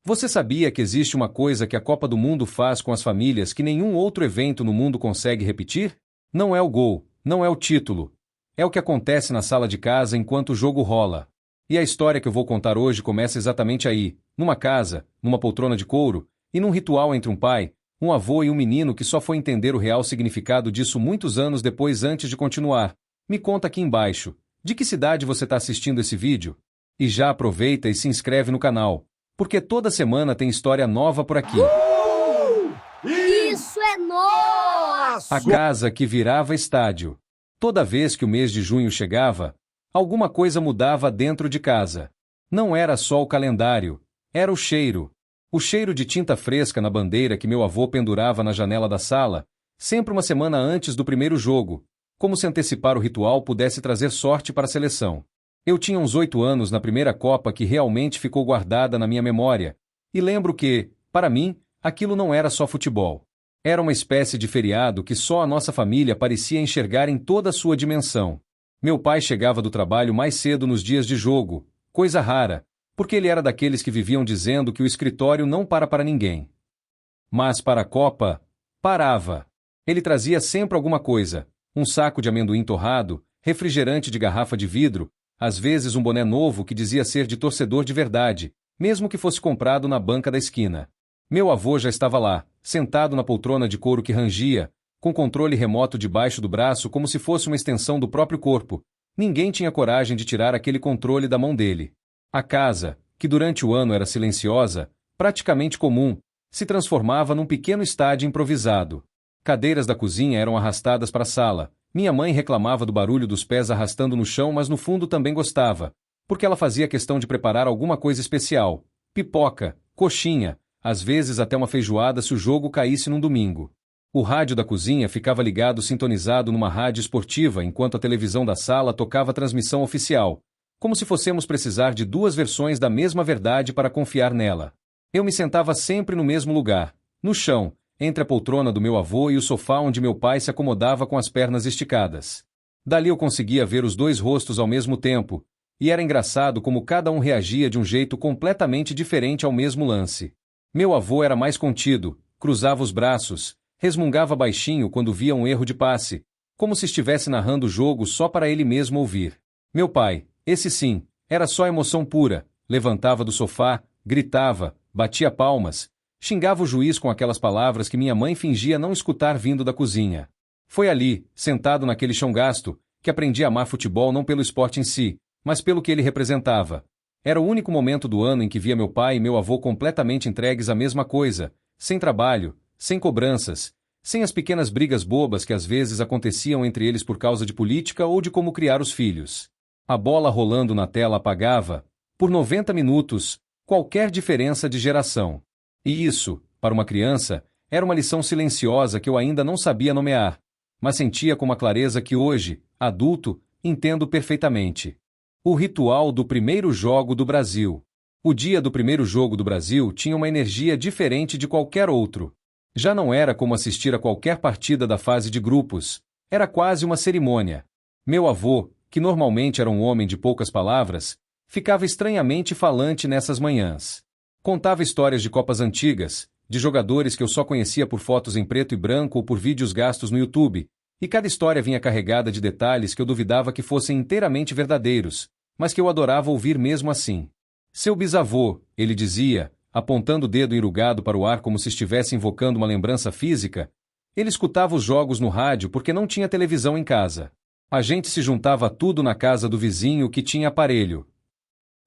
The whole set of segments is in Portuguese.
Você sabia que existe uma coisa que a Copa do Mundo faz com as famílias que nenhum outro evento no mundo consegue repetir? Não é o gol, não é o título. É o que acontece na sala de casa enquanto o jogo rola. E a história que eu vou contar hoje começa exatamente aí, numa casa, numa poltrona de couro, e num ritual entre um pai, um avô e um menino que só foi entender o real significado disso muitos anos depois antes de continuar. Me conta aqui embaixo, de que cidade você está assistindo esse vídeo? E já aproveita e se inscreve no canal, porque toda semana tem história nova por aqui. Isso é nosso! A casa que virava estádio. Toda vez que o mês de junho chegava, alguma coisa mudava dentro de casa. Não era só o calendário, era o cheiro. O cheiro de tinta fresca na bandeira que meu avô pendurava na janela da sala, sempre uma semana antes do primeiro jogo, como se antecipar o ritual pudesse trazer sorte para a seleção. Eu tinha uns 8 anos na primeira Copa que realmente ficou guardada na minha memória, e lembro que, para mim, aquilo não era só futebol. Era uma espécie de feriado que só a nossa família parecia enxergar em toda a sua dimensão. Meu pai chegava do trabalho mais cedo nos dias de jogo, coisa rara, porque ele era daqueles que viviam dizendo que o escritório não para ninguém. Mas para a Copa, parava. Ele trazia sempre alguma coisa, um saco de amendoim torrado, refrigerante de garrafa de vidro, às vezes um boné novo que dizia ser de torcedor de verdade, mesmo que fosse comprado na banca da esquina. Meu avô já estava lá, sentado na poltrona de couro que rangia, com controle remoto debaixo do braço como se fosse uma extensão do próprio corpo. Ninguém tinha coragem de tirar aquele controle da mão dele. A casa, que durante o ano era silenciosa, praticamente comum, se transformava num pequeno estádio improvisado. Cadeiras da cozinha eram arrastadas para a sala. Minha mãe reclamava do barulho dos pés arrastando no chão, mas no fundo também gostava, porque ela fazia questão de preparar alguma coisa especial. Pipoca, coxinha, às vezes até uma feijoada se o jogo caísse num domingo. O rádio da cozinha ficava ligado sintonizado numa rádio esportiva enquanto a televisão da sala tocava a transmissão oficial, como se fossemos precisar de duas versões da mesma verdade para confiar nela. Eu me sentava sempre no mesmo lugar, no chão, entre a poltrona do meu avô e o sofá onde meu pai se acomodava com as pernas esticadas. Dali eu conseguia ver os dois rostos ao mesmo tempo, e era engraçado como cada um reagia de um jeito completamente diferente ao mesmo lance. Meu avô era mais contido, cruzava os braços, resmungava baixinho quando via um erro de passe, como se estivesse narrando o jogo só para ele mesmo ouvir. Meu pai, esse sim, era só emoção pura, levantava do sofá, gritava, batia palmas, xingava o juiz com aquelas palavras que minha mãe fingia não escutar vindo da cozinha. Foi ali, sentado naquele chão gasto, que aprendi a amar futebol não pelo esporte em si, mas pelo que ele representava. Era o único momento do ano em que via meu pai e meu avô completamente entregues à mesma coisa, sem trabalho, sem cobranças, sem as pequenas brigas bobas que às vezes aconteciam entre eles por causa de política ou de como criar os filhos. A bola rolando na tela apagava, por 90 minutos, qualquer diferença de geração. E isso, para uma criança, era uma lição silenciosa que eu ainda não sabia nomear, mas sentia com uma clareza que hoje, adulto, entendo perfeitamente. O ritual do primeiro jogo do Brasil. O dia do primeiro jogo do Brasil tinha uma energia diferente de qualquer outro. Já não era como assistir a qualquer partida da fase de grupos, era quase uma cerimônia. Meu avô, que normalmente era um homem de poucas palavras, ficava estranhamente falante nessas manhãs. Contava histórias de Copas antigas, de jogadores que eu só conhecia por fotos em preto e branco ou por vídeos gastos no YouTube, e cada história vinha carregada de detalhes que eu duvidava que fossem inteiramente verdadeiros, mas que eu adorava ouvir mesmo assim. Seu bisavô, ele dizia, apontando o dedo enrugado para o ar como se estivesse invocando uma lembrança física, ele escutava os jogos no rádio porque não tinha televisão em casa. A gente se juntava tudo na casa do vizinho que tinha aparelho.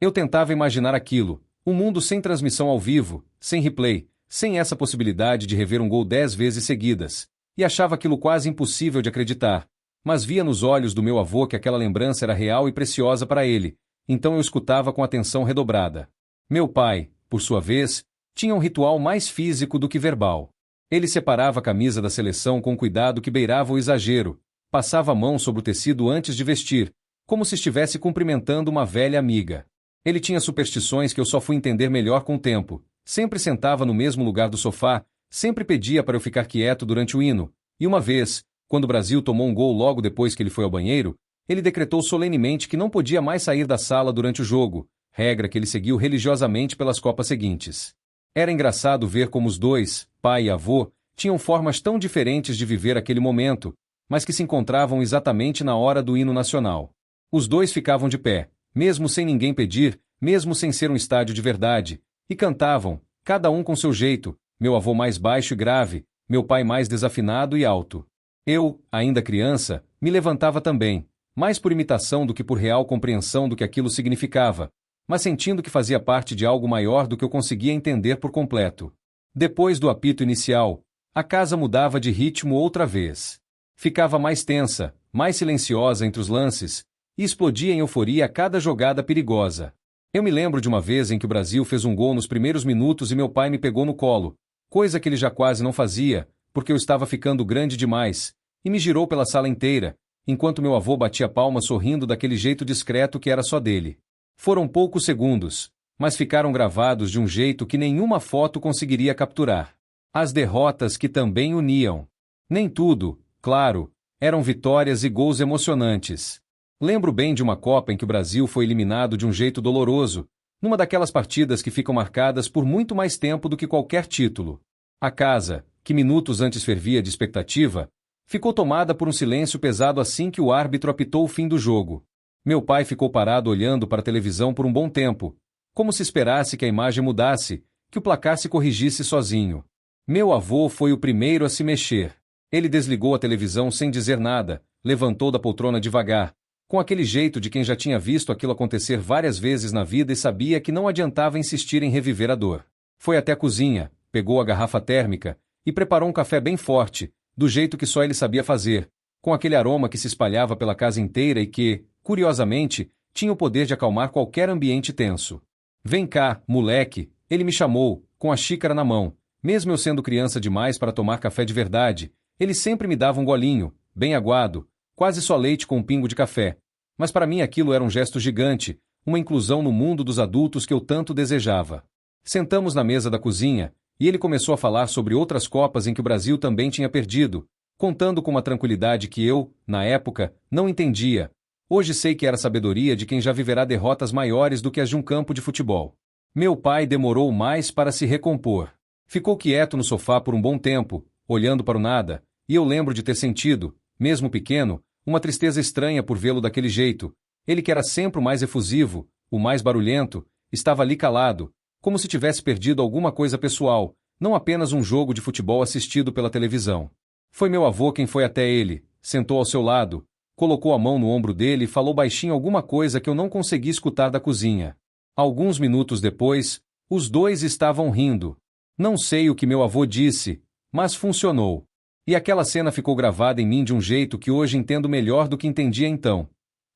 Eu tentava imaginar aquilo, um mundo sem transmissão ao vivo, sem replay, sem essa possibilidade de rever um gol 10 vezes seguidas, e achava aquilo quase impossível de acreditar, mas via nos olhos do meu avô que aquela lembrança era real e preciosa para ele, então eu escutava com atenção redobrada. Meu pai, por sua vez, tinha um ritual mais físico do que verbal. Ele separava a camisa da seleção com cuidado que beirava o exagero, passava a mão sobre o tecido antes de vestir, como se estivesse cumprimentando uma velha amiga. Ele tinha superstições que eu só fui entender melhor com o tempo. Sempre sentava no mesmo lugar do sofá, sempre pedia para eu ficar quieto durante o hino, e uma vez, quando o Brasil tomou um gol logo depois que ele foi ao banheiro, ele decretou solenemente que não podia mais sair da sala durante o jogo, regra que ele seguiu religiosamente pelas Copas seguintes. Era engraçado ver como os dois, pai e avô, tinham formas tão diferentes de viver aquele momento, mas que se encontravam exatamente na hora do hino nacional. Os dois ficavam de pé, mesmo sem ninguém pedir, mesmo sem ser um estádio de verdade, e cantavam, cada um com seu jeito, meu avô mais baixo e grave, meu pai mais desafinado e alto. Eu, ainda criança, me levantava também, mais por imitação do que por real compreensão do que aquilo significava, mas sentindo que fazia parte de algo maior do que eu conseguia entender por completo. Depois do apito inicial, a casa mudava de ritmo outra vez. Ficava mais tensa, mais silenciosa entre os lances, e explodia em euforia a cada jogada perigosa. Eu me lembro de uma vez em que o Brasil fez um gol nos primeiros minutos e meu pai me pegou no colo, coisa que ele já quase não fazia, porque eu estava ficando grande demais, e me girou pela sala inteira, enquanto meu avô batia palmas sorrindo daquele jeito discreto que era só dele. Foram poucos segundos, mas ficaram gravados de um jeito que nenhuma foto conseguiria capturar. As derrotas que também uniam. Nem tudo, claro, eram vitórias e gols emocionantes. Lembro bem de uma Copa em que o Brasil foi eliminado de um jeito doloroso, numa daquelas partidas que ficam marcadas por muito mais tempo do que qualquer título. A casa, que minutos antes fervia de expectativa, ficou tomada por um silêncio pesado assim que o árbitro apitou o fim do jogo. Meu pai ficou parado olhando para a televisão por um bom tempo, como se esperasse que a imagem mudasse, que o placar se corrigisse sozinho. Meu avô foi o primeiro a se mexer. Ele desligou a televisão sem dizer nada, levantou da poltrona devagar, com aquele jeito de quem já tinha visto aquilo acontecer várias vezes na vida e sabia que não adiantava insistir em reviver a dor. Foi até a cozinha, pegou a garrafa térmica e preparou um café bem forte, do jeito que só ele sabia fazer, com aquele aroma que se espalhava pela casa inteira e que, curiosamente, tinha o poder de acalmar qualquer ambiente tenso. Vem cá, moleque, ele me chamou, com a xícara na mão. Mesmo eu sendo criança demais para tomar café de verdade, ele sempre me dava um golinho, bem aguado, quase só leite com um pingo de café. Mas para mim aquilo era um gesto gigante, uma inclusão no mundo dos adultos que eu tanto desejava. Sentamos na mesa da cozinha, e ele começou a falar sobre outras Copas em que o Brasil também tinha perdido, contando com uma tranquilidade que eu, na época, não entendia. Hoje sei que era a sabedoria de quem já viverá derrotas maiores do que as de um campo de futebol. Meu pai demorou mais para se recompor. Ficou quieto no sofá por um bom tempo, olhando para o nada, e eu lembro de ter sentido, mesmo pequeno, uma tristeza estranha por vê-lo daquele jeito. Ele que era sempre o mais efusivo, o mais barulhento, estava ali calado, como se tivesse perdido alguma coisa pessoal, não apenas um jogo de futebol assistido pela televisão. Foi meu avô quem foi até ele, sentou ao seu lado, colocou a mão no ombro dele e falou baixinho alguma coisa que eu não consegui escutar da cozinha. Alguns minutos depois, os dois estavam rindo. Não sei o que meu avô disse, mas funcionou. E aquela cena ficou gravada em mim de um jeito que hoje entendo melhor do que entendia então.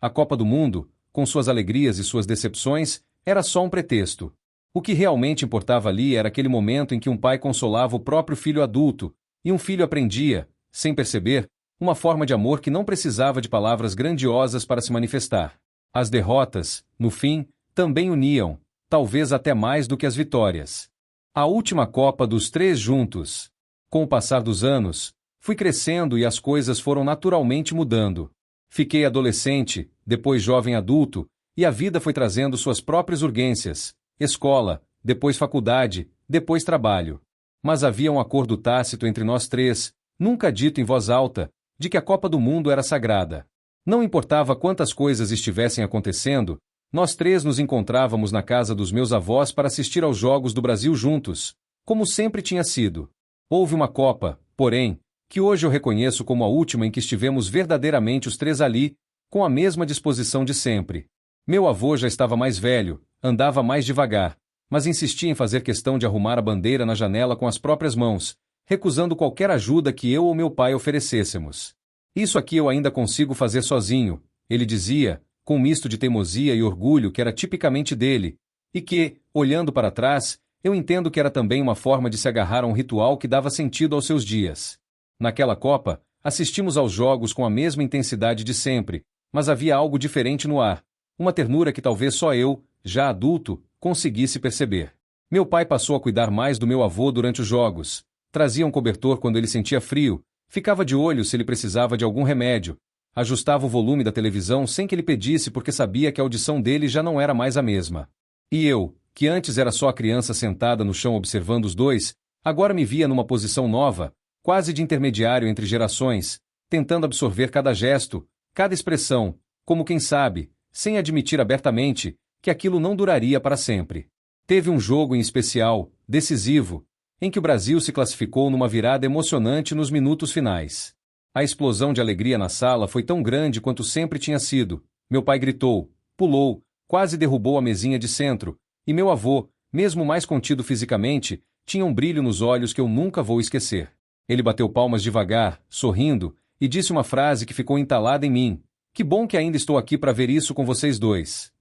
A Copa do Mundo, com suas alegrias e suas decepções, era só um pretexto. O que realmente importava ali era aquele momento em que um pai consolava o próprio filho adulto, e um filho aprendia, sem perceber, uma forma de amor que não precisava de palavras grandiosas para se manifestar. As derrotas, no fim, também uniam, talvez até mais do que as vitórias. A última Copa dos três juntos. Com o passar dos anos, fui crescendo e as coisas foram naturalmente mudando. Fiquei adolescente, depois jovem adulto, e a vida foi trazendo suas próprias urgências, escola, depois faculdade, depois trabalho. Mas havia um acordo tácito entre nós três, nunca dito em voz alta, de que a Copa do Mundo era sagrada. Não importava quantas coisas estivessem acontecendo, nós três nos encontrávamos na casa dos meus avós para assistir aos Jogos do Brasil juntos, como sempre tinha sido. Houve uma Copa, porém, que hoje eu reconheço como a última em que estivemos verdadeiramente os três ali, com a mesma disposição de sempre. Meu avô já estava mais velho, andava mais devagar, mas insistia em fazer questão de arrumar a bandeira na janela com as próprias mãos, recusando qualquer ajuda que eu ou meu pai oferecêssemos. Isso aqui eu ainda consigo fazer sozinho, ele dizia, com um misto de teimosia e orgulho que era tipicamente dele, e que, olhando para trás, eu entendo que era também uma forma de se agarrar a um ritual que dava sentido aos seus dias. Naquela Copa, assistimos aos jogos com a mesma intensidade de sempre, mas havia algo diferente no ar, uma ternura que talvez só eu, já adulto, conseguisse perceber. Meu pai passou a cuidar mais do meu avô durante os jogos, trazia um cobertor quando ele sentia frio, ficava de olho se ele precisava de algum remédio, ajustava o volume da televisão sem que ele pedisse porque sabia que a audição dele já não era mais a mesma. E eu, que antes era só a criança sentada no chão observando os dois, agora me via numa posição nova, quase de intermediário entre gerações, tentando absorver cada gesto, cada expressão, como quem sabe, sem admitir abertamente, que aquilo não duraria para sempre. Teve um jogo em especial, decisivo, em que o Brasil se classificou numa virada emocionante nos minutos finais. A explosão de alegria na sala foi tão grande quanto sempre tinha sido. Meu pai gritou, pulou, quase derrubou a mesinha de centro, e meu avô, mesmo mais contido fisicamente, tinha um brilho nos olhos que eu nunca vou esquecer. Ele bateu palmas devagar, sorrindo, e disse uma frase que ficou entalada em mim. Que bom que ainda estou aqui para ver isso com vocês dois.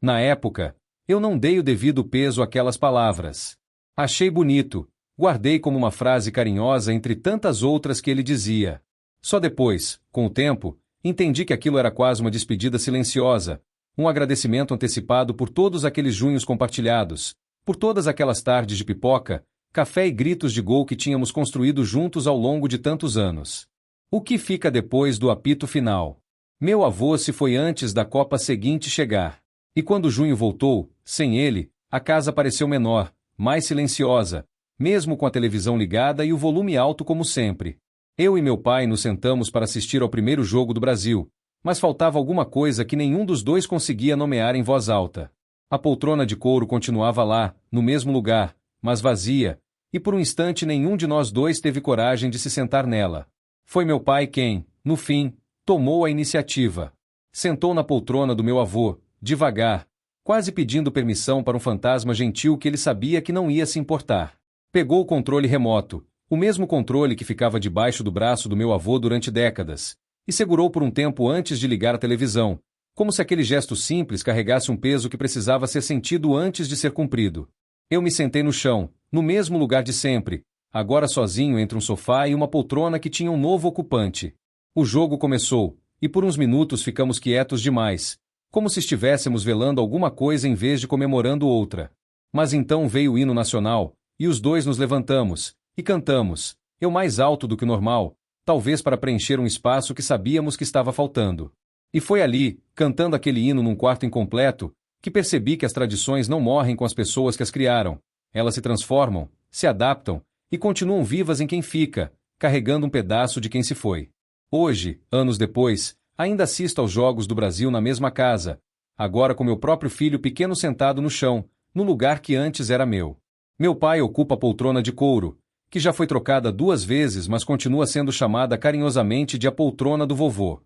Na época, eu não dei o devido peso àquelas palavras. Achei bonito, guardei como uma frase carinhosa entre tantas outras que ele dizia. Só depois, com o tempo, entendi que aquilo era quase uma despedida silenciosa, um agradecimento antecipado por todos aqueles junhos compartilhados, por todas aquelas tardes de pipoca, café e gritos de gol que tínhamos construído juntos ao longo de tantos anos. O que fica depois do apito final? Meu avô se foi antes da Copa seguinte chegar. E quando junho voltou, sem ele, a casa pareceu menor, mais silenciosa, mesmo com a televisão ligada e o volume alto como sempre. Eu e meu pai nos sentamos para assistir ao primeiro jogo do Brasil, mas faltava alguma coisa que nenhum dos dois conseguia nomear em voz alta. A poltrona de couro continuava lá, no mesmo lugar, mas vazia, e por um instante nenhum de nós dois teve coragem de se sentar nela. Foi meu pai quem, no fim, tomou a iniciativa. Sentou na poltrona do meu avô, devagar, quase pedindo permissão para um fantasma gentil que ele sabia que não ia se importar. Pegou o controle remoto, o mesmo controle que ficava debaixo do braço do meu avô durante décadas, e segurou por um tempo antes de ligar a televisão, como se aquele gesto simples carregasse um peso que precisava ser sentido antes de ser cumprido. Eu me sentei no chão, no mesmo lugar de sempre, agora sozinho entre um sofá e uma poltrona que tinha um novo ocupante. O jogo começou, e por uns minutos ficamos quietos demais, como se estivéssemos velando alguma coisa em vez de comemorando outra. Mas então veio o hino nacional, e os dois nos levantamos, e cantamos, eu mais alto do que o normal, talvez para preencher um espaço que sabíamos que estava faltando. E foi ali, cantando aquele hino num quarto incompleto, que percebi que as tradições não morrem com as pessoas que as criaram. Elas se transformam, se adaptam, e continuam vivas em quem fica, carregando um pedaço de quem se foi. Hoje, anos depois, ainda assisto aos Jogos do Brasil na mesma casa, agora com meu próprio filho pequeno sentado no chão, no lugar que antes era meu. Meu pai ocupa a poltrona de couro, que já foi trocada 2 vezes, mas continua sendo chamada carinhosamente de a poltrona do vovô.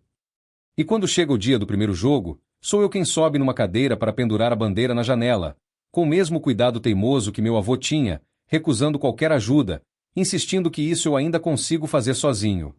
E quando chega o dia do primeiro jogo, sou eu quem sobe numa cadeira para pendurar a bandeira na janela, com o mesmo cuidado teimoso que meu avô tinha, recusando qualquer ajuda, insistindo que isso eu ainda consigo fazer sozinho.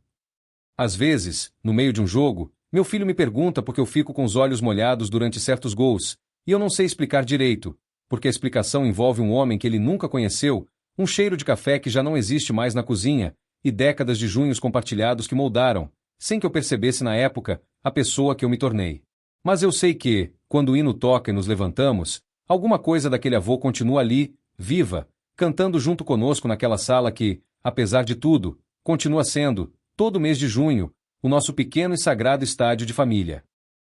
Às vezes, no meio de um jogo, meu filho me pergunta por que eu fico com os olhos molhados durante certos gols, e eu não sei explicar direito, porque a explicação envolve um homem que ele nunca conheceu, um cheiro de café que já não existe mais na cozinha, e décadas de junhos compartilhados que moldaram, sem que eu percebesse na época, a pessoa que eu me tornei. Mas eu sei que, quando o hino toca e nos levantamos, alguma coisa daquele avô continua ali, viva, cantando junto conosco naquela sala que, apesar de tudo, continua sendo, todo mês de junho, o nosso pequeno e sagrado estádio de família.